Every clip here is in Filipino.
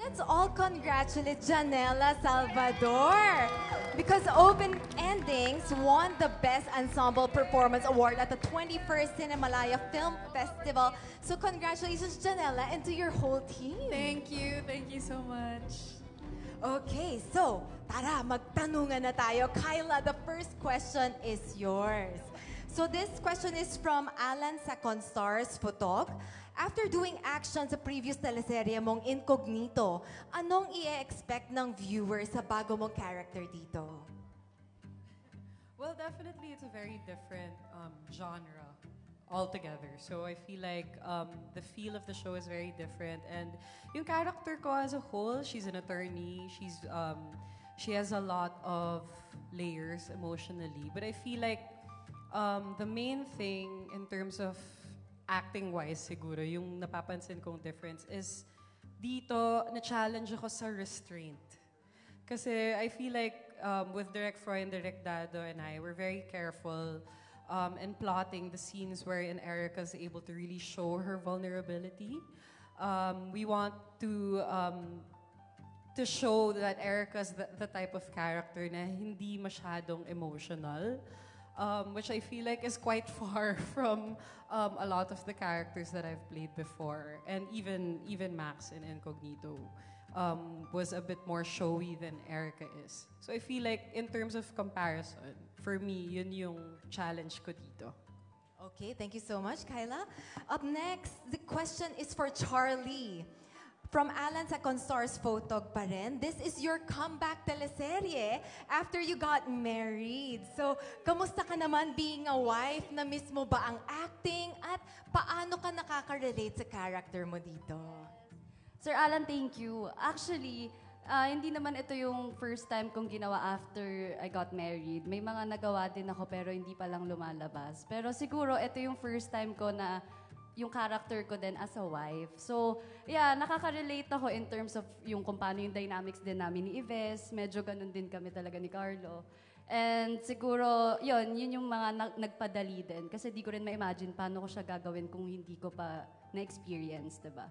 let's all congratulate Janela Salvador because Open Endings won the Best Ensemble Performance Award at the 21st Cinemalaya Film Festival. So congratulations, Janela, and to your whole team. Thank you so much. Okay, so tara, magtanungan na tayo. Kyla, the first question is yours. So this question is from Alan Saconstars Photog. After doing action sa previous teleserye mong Incognito, anong i-expect ng viewers sa bago mong character dito? Well, definitely it's a very different genre altogether. So I feel like the feel of the show is very different. And yung character ko as a whole, she's an attorney. She has a lot of layers emotionally. But I feel like the main thing in terms of acting-wise siguro, yung napapansin kong difference is dito, na-challenge ako sa restraint. Kasi I feel like with Direk Froy and Direk Dado and I, we're very careful in plotting the scenes wherein Erica's able to really show her vulnerability. We want to show that Erica's the type of character na hindi masyadong emotional. Which I feel like is quite far from a lot of the characters that I've played before. And even Max in Incognito was a bit more showy than Erica is. So I feel like in terms of comparison, for me, yun yung challenge ko dito. Okay, thank you so much, Kyla. Up next, the question is for Charlie. From Alan Saconstars Photog pa rin, this is your comeback teleserye after you got married. So, kamusta ka naman being a wife? Na-miss mo ba ang acting? At paano ka nakaka-relate sa character mo dito? Sir Alan, thank you. Actually, hindi naman ito yung first time kong ginawa after I got married. May mga nagawa din ako pero hindi pa lang lumalabas. Pero siguro ito yung first time ko na yung character ko din as a wife. So, yeah, nakaka-relate ako in terms of yung kung paano yung dynamics din namin ni Yves. Medyo ganun din kami talaga ni Carlo. And siguro, yun yung mga nagpadali din. Kasi di ko rin ma-imagine paano ko siya gagawin kung hindi ko pa na-experience, diba?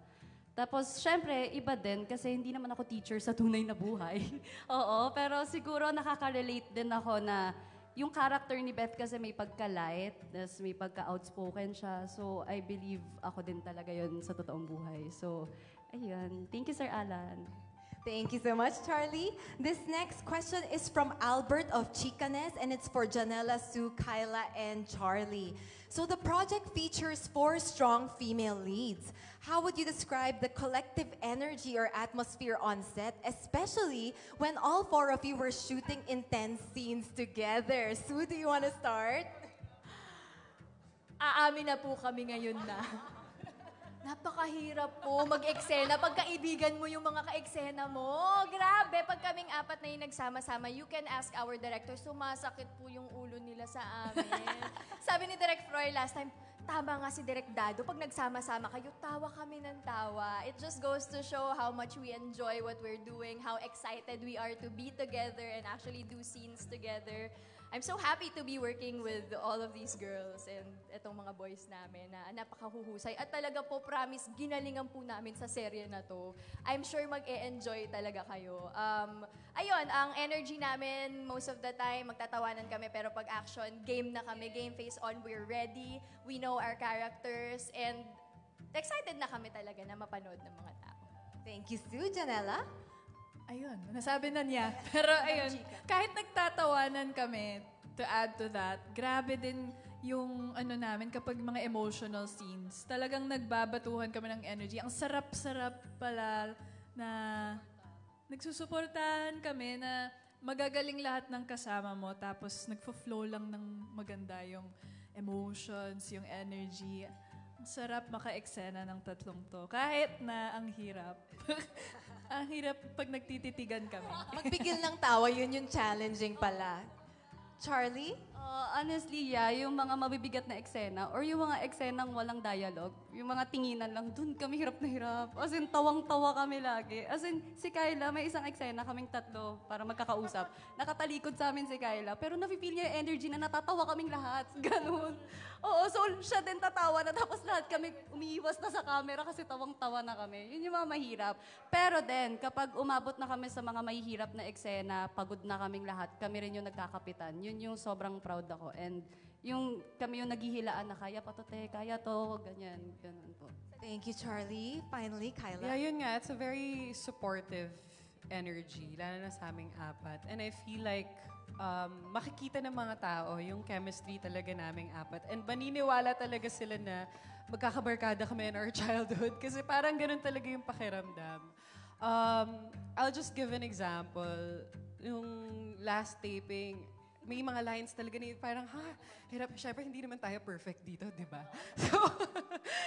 Tapos, syempre, iba din kasi hindi naman ako teacher sa tunay na buhay. Oo, pero siguro nakaka-relate din ako na yung character ni Beth kasi may pagka-light, tas may pagka-outspoken siya. So, I believe ako din talaga yun sa totoong buhay. So, ayun. Thank you, Sir Alan. Thank you so much, Charlie. This next question is from Albert of Chicanes, and it's for Janela, Sue, Kyla, and Charlie. So the project features 4 strong female leads. How would you describe the collective energy or atmosphere on set, especially when all 4 of you were shooting intense scenes together? Sue, do you want to start? Aamin na po kami ngayon na. Napakahirap po mag-eksena. Pagkaibigan mo yung mga ka-eksena mo. Grabe, pag kaming 4 na yung nagsama-sama, you can ask our director, sumasakit po yung ulo nila sa amin. Sabi ni Direk Froy last time, tama nga si Direk Dado, pag nagsama-sama kayo, tawa kami ng tawa. It just goes to show how much we enjoy what we're doing, how excited we are to be together and actually do scenes together. I'm so happy to be working with all of these girls and itong mga boys namin na napakahuhusay. At talaga po, promise, ginalingan po namin sa serye na to. I'm sure mag-e-enjoy talaga kayo. Ayun, ang energy namin, most of the time, magtatawanan kami. Pero pag action, game na kami. Game face on, we're ready. We know our characters. And excited na kami talaga na mapanood ng mga tao. Thank you, Sue. Janela? Ayun, nasabi na niya. Pero ayun, kahit nagtatawanan kami, to add to that, grabe din yung ano namin kapag mga emotional scenes. Talagang nagbabatuhan kami ng energy. Ang sarap-sarap pala na nagsusuportahan kami na magagaling lahat ng kasama mo tapos nagfo-flow lang ng maganda yung emotions, yung energy. Ang sarap maka-eksena ng tatlong to. Kahit na ang hirap. Ang hirap pag nagtititigan kami. Magpigil ng tawa, yun yung challenging pala. Charlie? Honestly, yeah, yung mga mabibigat na eksena or yung mga eksenang walang dialogue, yung mga tinginan lang, dun kami hirap na hirap. As in, tawang-tawa kami lagi. As in, si Kyla, may isang eksena, kaming tatlo para magkakausap. Nakatalikod sa amin si Kyla, pero nafe-feel niya yung energy na natatawa kaming lahat. Ganun. Oo, so siya din tatawa na tapos lahat kami umiiwas na sa camera kasi tawang-tawa na kami. Yun yung mga mahirap. Pero then, kapag umabot na kami sa mga mahihirap na eksena, pagod na kaming lahat, kami rin yung nagkakapitan. Yun yung sobrang proud ako. And yung kami yung naghihilaan na kaya pa to, te, kaya to, ganyan, ganun po. Thank you, Charlie. Finally, Kyla. Yeah, yun nga. It's a very supportive energy, lalo na sa aming apat. And I feel like makikita ng mga tao yung chemistry talaga naming apat. And maniniwala talaga sila na magkakabarkada kami in our childhood kasi parang ganun talaga yung pakiramdam. I'll just give an example. Yung last taping, may mga lines talaga na parang, hirap. Siyempre, hindi naman tayo perfect dito, di ba? So,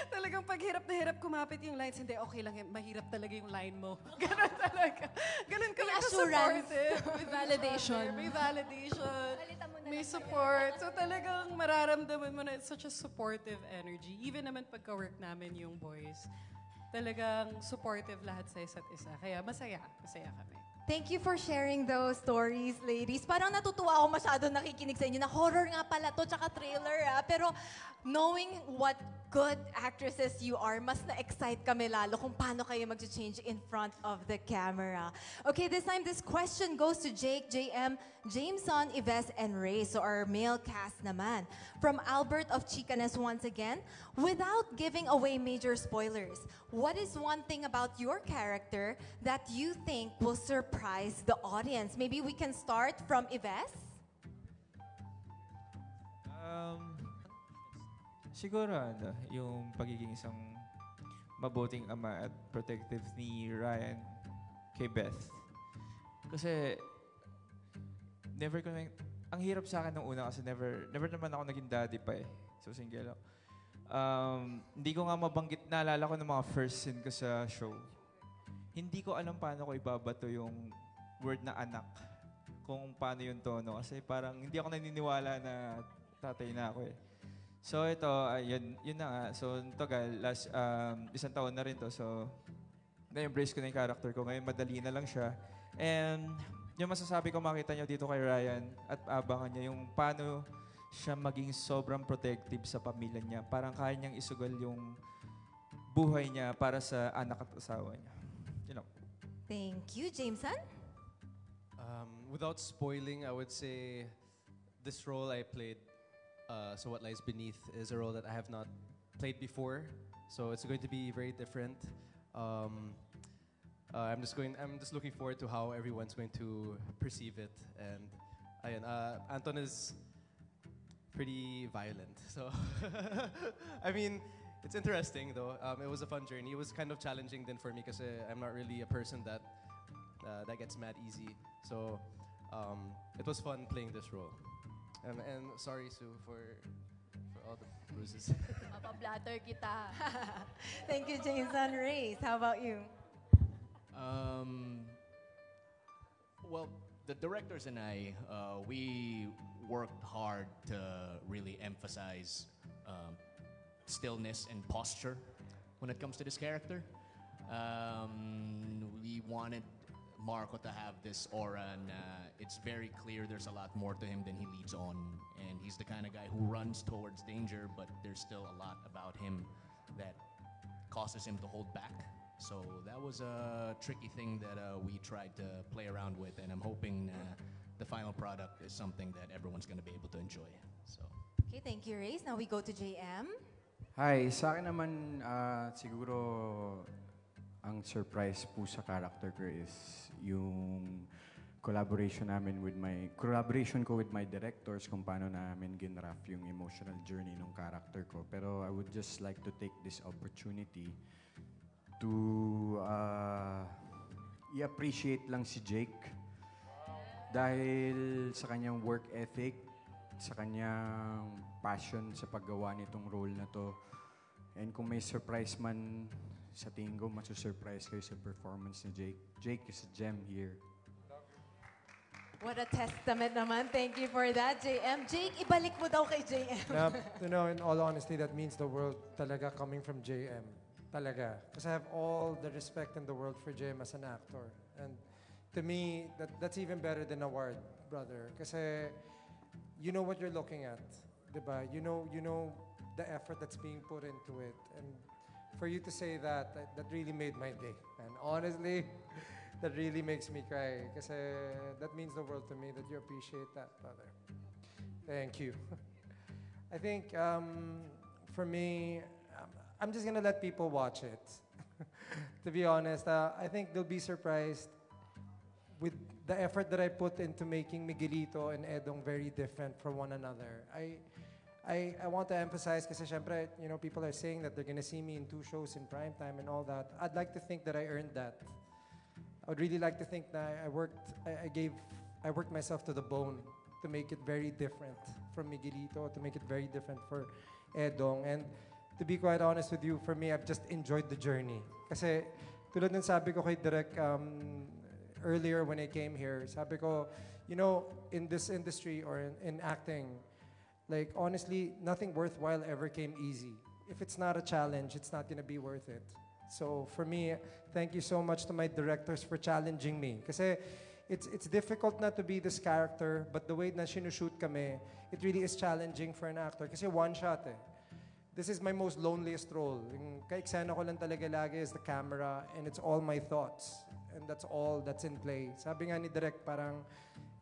talagang pag hirap na hirap kumapit yung lines, hindi, okay lang, mahirap talaga yung line mo. Ganon talaga. Ganon kami assurance. supportive. With Validation. May validation. Palitan mo na May lang support. So talagang mararamdaman mo na it's such a supportive energy. Even naman pagka-work namin yung boys, talagang supportive lahat sa isa't isa. Kaya masaya kami. Thank you for sharing those stories, ladies. Parang natutuwa ako masyado nakikinig sa inyo na horror nga pala to, tsaka thriller. Pero knowing what good actresses you are, mas na-excite kami lalo kung paano kayo mag-change in front of the camera. Okay, this time, this question goes to Jake, JM, Jameson, Yves, and Ray. So our male cast naman. From Albert of Chicanes once again, without giving away major spoilers, what is one thing about your character that you think will surprise the audience? Maybe we can start from Yves? Siguro yung pagiging isang mabuting ama at protective ni Ryan kay Beth. Kasi ang hirap sa akin nung una kasi never naman ako naging daddy pa eh. So single ako. Hindi ko nga mabanggit, naalala ko ng mga first scene ko sa show. Hindi ko alam paano ko ibabato yung word na anak. Kung paano yung tono. Kasi parang hindi ako naniniwala na tatay na ako eh. So ito, yun na nga. So tagal, isang taon na rin to. So na-embrace ko na yung character ko. Ngayon madali na lang siya. And yung masasabi ko makita nyo dito kay Ryan at abangan niya yung paano siya maging sobrang protective sa pamilya niya. Parang kaya niyang isugal yung buhay niya para sa anak at asawa niya. You know. Thank you, Jameson. Without spoiling, I would say this role I played, So What Lies Beneath, is a role that I have not played before. So it's going to be very different. I'm just looking forward to how everyone's going to perceive it. And ayun, Anton is pretty violent. So I mean, it's interesting though. It was a fun journey. It was kind of challenging then for me because I'm not really a person that gets mad easy. So it was fun playing this role. And sorry, Sue, for all the bruises. Mapablatter kita. Thank you, Jameson. Reyes, how about you? Well, the directors and I, we worked hard to really emphasize stillness and posture when it comes to this character. We wanted Marco to have this aura, and it's very clear there's a lot more to him than he leads on. And he's the kind of guy who runs towards danger, but there's still a lot about him that causes him to hold back. So that was a tricky thing that we tried to play around with, and I'm hoping the final product is something that everyone's going to be able to enjoy. So. Okay, thank you, Reyes. Now we go to JM. Hi, sa akin naman siguro ang surprise po sa character ko is yung collaboration ko with my directors kung paano namin ginrap yung emotional journey ng character ko. Pero I would just like to take this opportunity to i-appreciate lang si Jake dahil sa kanyang work ethic, sa kanyang passion sa paggawa nitong role na to. And kung may surprise man, sa tingin ko, masusurprise kayo sa performance ni Jake. Jake is a gem here. What a testament naman. Thank you for that, JM. Jake, ibalik mo daw kay JM. In all honesty, that means the world talaga coming from JM. Talaga. Because I have all the respect in the world for JM as an actor. And to me, that's even better than award, brother. Kasi you know what you're looking at. Diba? You know the effort that's being put into it. And for you to say that really made my day. And honestly, that really makes me cry. Kasi that means the world to me that you appreciate that, brother. Thank you. I think for me, I'm just gonna let people watch it. To be honest, I think they'll be surprised with the effort that I put into making Miguelito and Edong very different from one another. I want to emphasize kasi syempre, people are saying that they're gonna see me in 2 shows in prime time and all that. I'd like to think that I earned that. I would really like to think that I worked myself to the bone to make it very different from Miguelito, to make it very different for Edong. And to be quite honest with you, for me, I've just enjoyed the journey. Kasi tulad ng sabi ko kay Direk earlier when I came here, sabi ko, in this industry or in acting, like honestly, nothing worthwhile ever came easy. If it's not a challenge, it's not gonna be worth it. So for me, thank you so much to my directors for challenging me. Kasi it's difficult not to be this character, but the way na sinushoot kami, it really is challenging for an actor. Kasi one shot eh. This is my most loneliest role. Yung ka-eksena ko lang talaga lagi is the camera and it's all my thoughts. And that's all that's in play. Sabi nga ni Direk, parang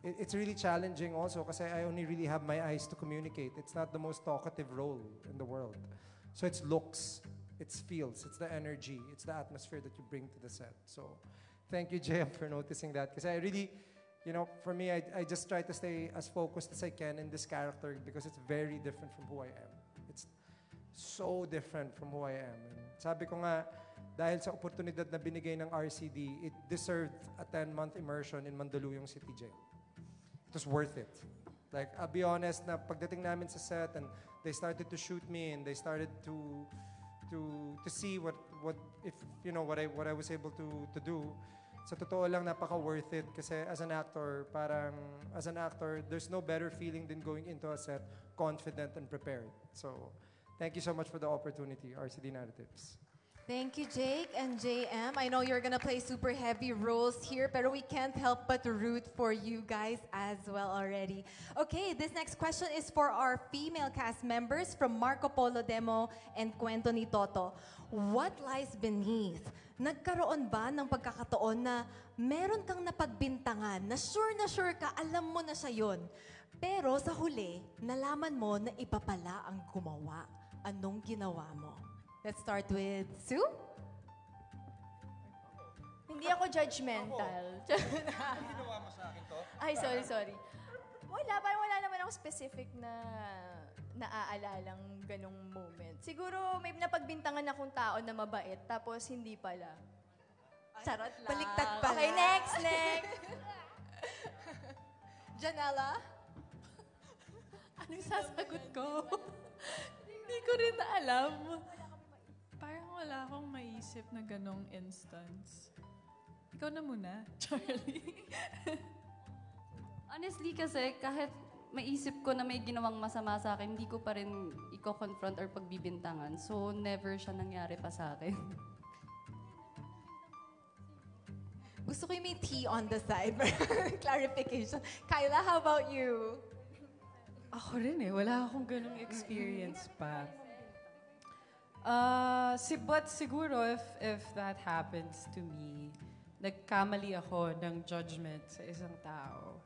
it's really challenging also kasi I only really have my eyes to communicate. It's not the most talkative role in the world. So it's looks. It's feels, it's the energy, it's the atmosphere that you bring to the set. So, thank you, JM, for noticing that. Because I really, for me, I just try to stay as focused as I can in this character because it's very different from who I am. It's so different from who I am. And sabi ko nga, dahil sa oportunidad na binigay ng RCD, it deserved a 10-month immersion in Mandaluyong City Jail. It was worth it. Like, I'll be honest, na pagdating namin sa set and they started to shoot me and they started to see what I was able to do. Sa totoo lang, napaka worth it kasi as an actor, there's no better feeling than going into a set confident and prepared. So, thank you so much for the opportunity, RCD Narratives. Thank you, Jake and JM. I know you're gonna play super heavy roles here, pero we can't help but to root for you guys as well already. Okay, this next question is for our female cast members from Marco Polo Demo and Kwento ni Toto. What lies beneath? Nagkaroon ba ng pagkakataon na meron kang napagbintangan na sure ka, alam mo na siya yun. Pero sa huli, nalaman mo na iba pala ang gumawa. Anong ginawa mo? Let's start with Sue. Hindi ako judgmental. Ginawa mo sa akin to? Ay, sorry. Parang wala naman ako specific na naaalalang ganong moment. Siguro may napagbintangan akong tao na mabait, tapos hindi pala. Charot lang. Baliktad pala. Okay, next. Janela? Anong sasagot ko? Hindi ko rin alam. Parang wala akong maisip na ganong instance. Ikaw na muna, Charlie. Honestly kasi, kahit maisip ko na may ginawang masama sa akin, hindi ko pa rin i-confront or pagbibintangan. So, never siya nangyari pa sa akin. Gusto ko yung may tea on the side. Clarification. Kyla, how about you? Ako rin wala akong ganong experience pa. But siguro if that happens to me, nagkamali ako ng judgment sa isang tao,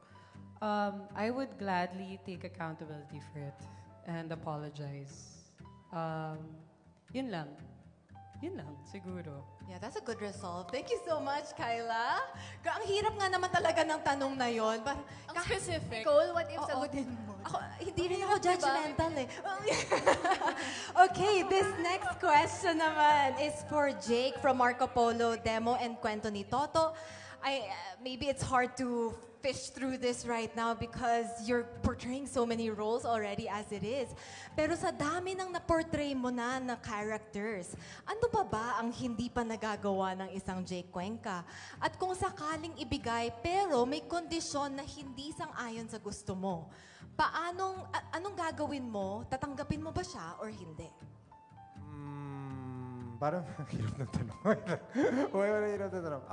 I would gladly take accountability for it and apologize. Yun lang, siguro. Yeah, that's a good resolve. Thank you so much, Kyla. Ang hirap nga naman talaga ng tanong na yon. Ang specific. Nicole, what if sagutin mo? Ako, hindi rin ako judgmental eh. Okay, this next question naman is for Jake from Marco Polo Demo and Kwento ni Toto. maybe it's hard to fish through this right now because you're portraying so many roles already as it is. Pero sa dami ng na-portray mo na characters, ano pa ba ang hindi pa nagagawa ng isang Jake Cuenca? At kung sakaling ibigay pero may kondisyon na hindi sang-ayon sa gusto mo, anong gagawin mo? Tatanggapin mo ba siya or hindi? Parang hirap ng tanong. Wala hirap ng tanong.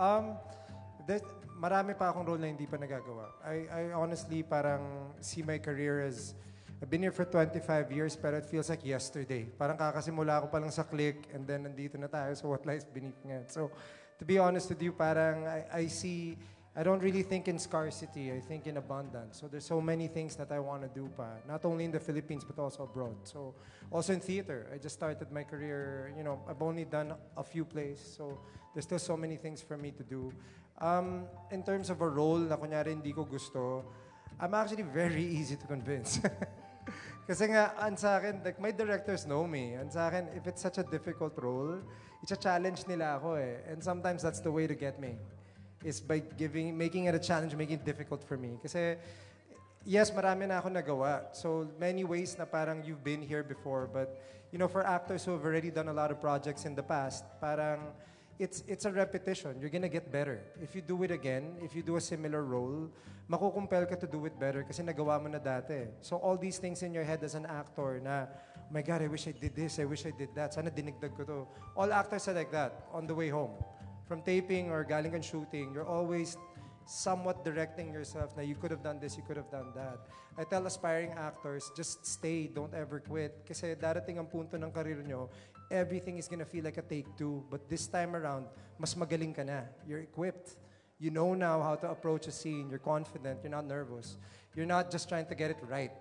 Marami pa akong role na hindi pa nagagawa. I honestly parang see my career as I've been here for 25 years pero it feels like yesterday. Parang kakasimula ako pa lang sa Click and then nandito na tayo sa What Lies Beneath nga. So to be honest with you, parang I don't really think in scarcity. I think in abundance. So there's so many things that I want to do pa. Not only in the Philippines but also abroad. So also in theater. I just started my career, I've only done a few plays. So there's still so many things for me to do. In terms of a role na kunyari hindi ko gusto, I'm actually very easy to convince. Kasi nga, sa akin, like, my directors know me. Sa akin, if it's such a difficult role, i-challenge nila ako eh. And sometimes that's the way to get me. Is by making it a challenge, making it difficult for me. Kasi, yes, marami na ako nagawa. So, many ways na parang you've been here before. But, for actors who have already done a lot of projects in the past, parang, it's a repetition. You're gonna get better. If you do it again, if you do a similar role, makukumpel ka to do it better kasi nagawa mo na dati. So all these things in your head as an actor na, oh my God, I wish I did this, I wish I did that. Sana dinigdag ko to. All actors are like that on the way home. From taping or galing kang shooting, you're always somewhat directing yourself na you could have done this, you could have done that. I tell aspiring actors, just stay, don't ever quit. Kasi darating ang punto ng karir nyo, everything is gonna feel like a take two. But this time around, mas magaling ka na. You're equipped. You know now how to approach a scene. You're confident. You're not nervous. You're not just trying to get it right.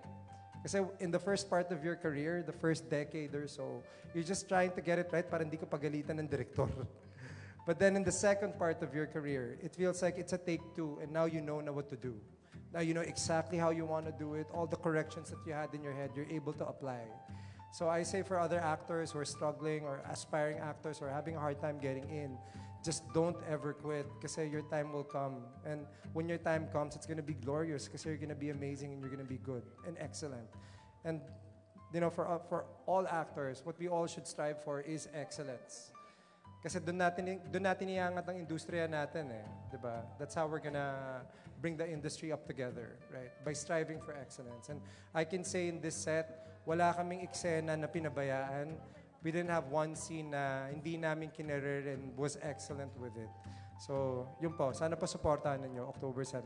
Kasi in the first part of your career, the first decade or so, you're just trying to get it right para hindi ka pagalitan ng direktor. But then in the second part of your career, it feels like it's a take two, and now you know what to do. Now you know exactly how you want to do it. All the corrections that you had in your head, you're able to apply. So I say for other actors who are struggling or aspiring actors who are having a hard time getting in, just don't ever quit kasi your time will come. And when your time comes, it's going to be glorious kasi you're going to be amazing and you're going to be good and excellent. And for all actors, what we all should strive for is excellence. Kasi doon natin iangat ang industriya natin eh, 'di ba? That's how we're gonna bring the industry up together, right? By striving for excellence. And I can say in this set, wala kaming eksena na pinabayaan. We didn't have one scene na hindi namin kinerer and was excellent with it. So, yun po. Sana pa supportahan ninyo October 17.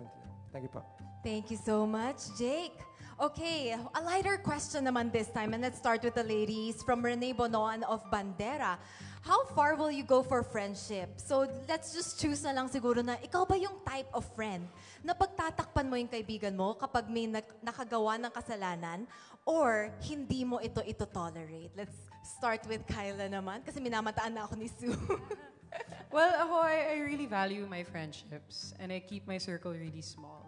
Thank you po. Thank you so much, Jake. Okay, a lighter question naman this time, and let's start with the ladies. From Rene Bonoan of Bandera. How far will you go for friendship? So let's just choose na lang siguro na ikaw ba yung type of friend na pagtatakpan mo yung kaibigan mo kapag may nakagawa ng kasalanan or hindi mo ito tolerate? Let's start with Kyla naman kasi minamataan na ako ni Sue. Well, I really value my friendships and I keep my circle really small.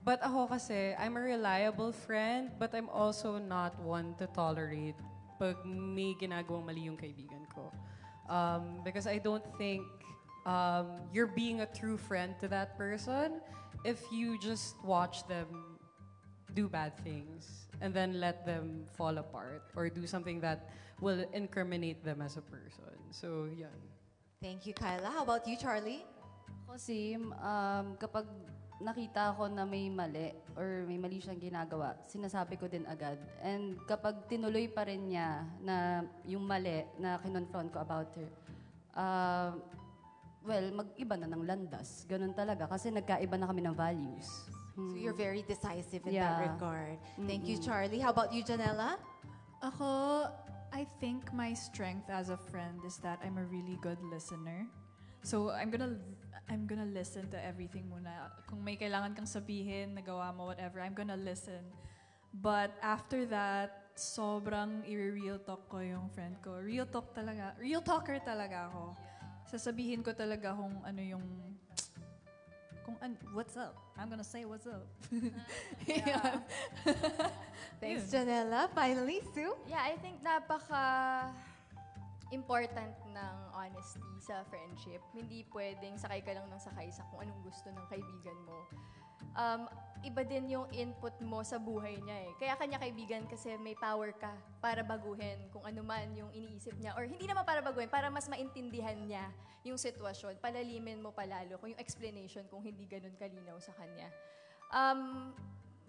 But ako kasi, I'm a reliable friend but I'm also not one to tolerate pag may ginagawang mali yung kaibigan ko. Because I don't think you're being a true friend to that person if you just watch them do bad things and then let them fall apart or do something that will incriminate them as a person. So, yan. Thank you, Kyla. How about you, Charlie? Kasi kapag nakita ko na may mali or may mali siyang ginagawa, sinasabi ko din agad. And kapag tinuloy pa rin niya na yung mali na kinonfront ko about her, mag-iba na ng landas. Ganun talaga. Kasi nagkaiba na kami ng values. So you're very decisive in that regard. Thank you, Charlie. How about you, Janella? Ako, I think my strength as a friend is that I'm a really good listener. So I'm gonna listen to everything muna. Kung may kailangan kang sabihin, nagawa mo, whatever, I'm gonna listen. But after that, sobrang i-real talk ko yung friend ko. Real talker talaga ako. Sasabihin ko talaga what's up. I'm gonna say what's up. Yeah. Thanks, Janella. Finally, Sue? Yeah, I think important ng honesty sa friendship. Hindi pwedeng sakay ka lang ng sakay sa kung anong gusto ng kaibigan mo. Iba din yung input mo sa buhay niya eh. Kaya kanya kaibigan kasi may power ka para baguhin kung ano man yung iniisip niya. Or hindi naman para baguhin, para mas maintindihan niya yung sitwasyon. Palalimin mo palalo kung yung explanation kung hindi ganun kalinaw sa kanya.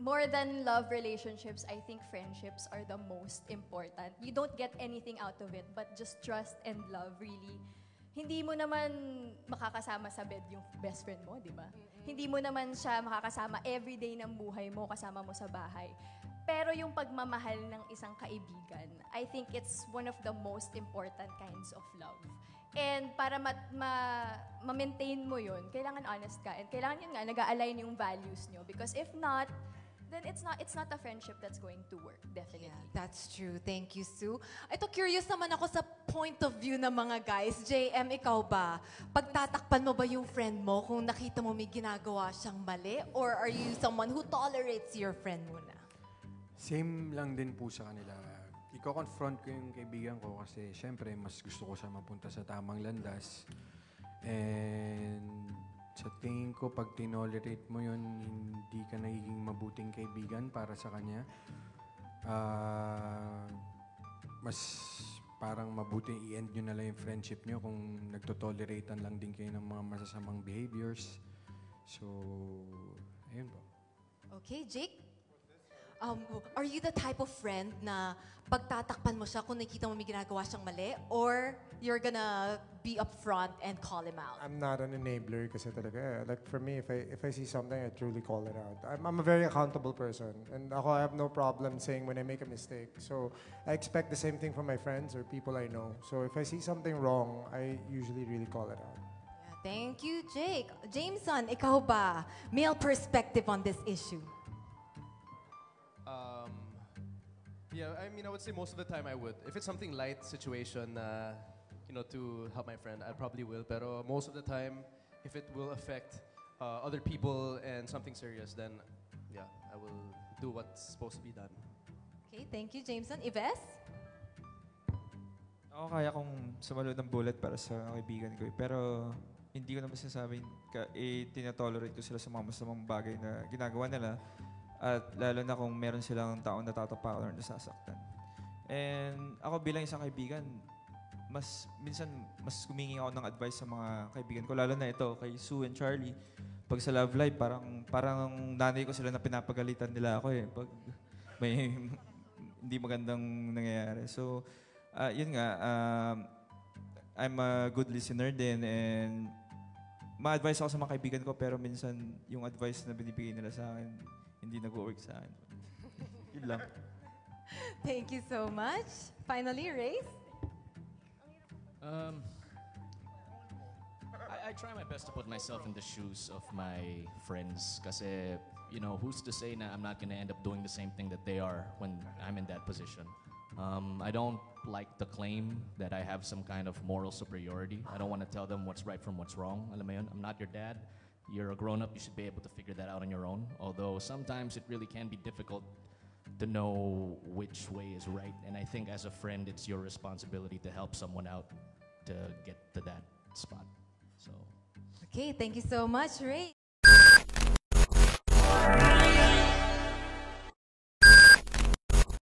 More than love relationships, I think friendships are the most important. You don't get anything out of it, but just trust and love really. Hindi mo naman makakasama sa bed yung best friend mo, di ba? Hindi mo naman siya makakasama everyday ng buhay mo, kasama mo sa bahay. Pero yung pagmamahal ng isang kaibigan, I think it's one of the most important kinds of love. And para ma-maintain mo yun, kailangan honest ka. And kailangan yun nga, nag-a-align yung values nyo. Because if not, then it's not a friendship that's going to work, definitely. Yeah, that's true. Thank you, Sue. Ito, curious naman ako sa point of view ng mga guys. JM, ikaw ba? Pagtatakpan mo ba yung friend mo kung nakita mo may ginagawa siyang mali? Or are you someone who tolerates your friend muna? Same lang din po sa kanila. Iko-confront ko yung kaibigan ko kasi syempre mas gusto ko siya mapunta sa tamang landas. And sa tingin ko, pag tinolerate mo yun, hindi ka nagiging mabuting kaibigan para sa kanya. Mas parang mabuti i-end nyo na lang yung friendship nyo kung nagtotoleratean lang din kayo ng mga masasamang behaviors. So, ayun po. Okay, Jake? Are you the type of friend na pagtatakpan mo siya kung nakita mo may ginagawa siyang mali? Or you're gonna be upfront and call him out? I'm not an enabler kasi talaga. Like for me, if I see something, I truly call it out. I'm a very accountable person. And ako, I have no problem saying when I make a mistake. So I expect the same thing from my friends or people I know. So if I see something wrong, I usually really call it out. Yeah, thank you, Jake. Jameson, ikaw ba? Male perspective on this issue. Yeah, I mean, I would say most of the time I would. If it's something light situation, to help my friend, I probably will. Pero most of the time, if it will affect other people and something serious, then yeah, I will do what's supposed to be done. Okay, thank you, Jameson. Ives? Ako kaya kong sumalud ng bullet para sa kaibigan ko. Pero hindi ko naman sinasabing tinatolerate ko sila sa mga masamang bagay na ginagawa nila. At lalo na kung meron silang taong natatapakan or nasasaktan. And ako bilang isang kaibigan, minsan mas humingi ako ng advice sa mga kaibigan ko. Lalo na ito, kay Sue and Charlie. Pag sa love life, parang nanay ko sila na pinapagalitan nila ako eh. Pag may hindi magandang nangyayari. So, yun nga, I'm a good listener din and ma-advise ako sa mga kaibigan ko pero minsan yung advice na binibigay nila sa akin, hindi nag-work sa akin. Yun lang. Thank you so much. Finally, Race? I try my best to put myself in the shoes of my friends kasi, who's to say na I'm not gonna end up doing the same thing that they are when I'm in that position. I don't like the claim that I have some kind of moral superiority. I don't want to tell them what's right from what's wrong. Alam mo yun? I'm not your dad. You're a grown-up, you should be able to figure that out on your own. Although sometimes it really can be difficult to know which way is right. And I think as a friend, it's your responsibility to help someone out to get to that spot. So. Okay, thank you so much, Ray.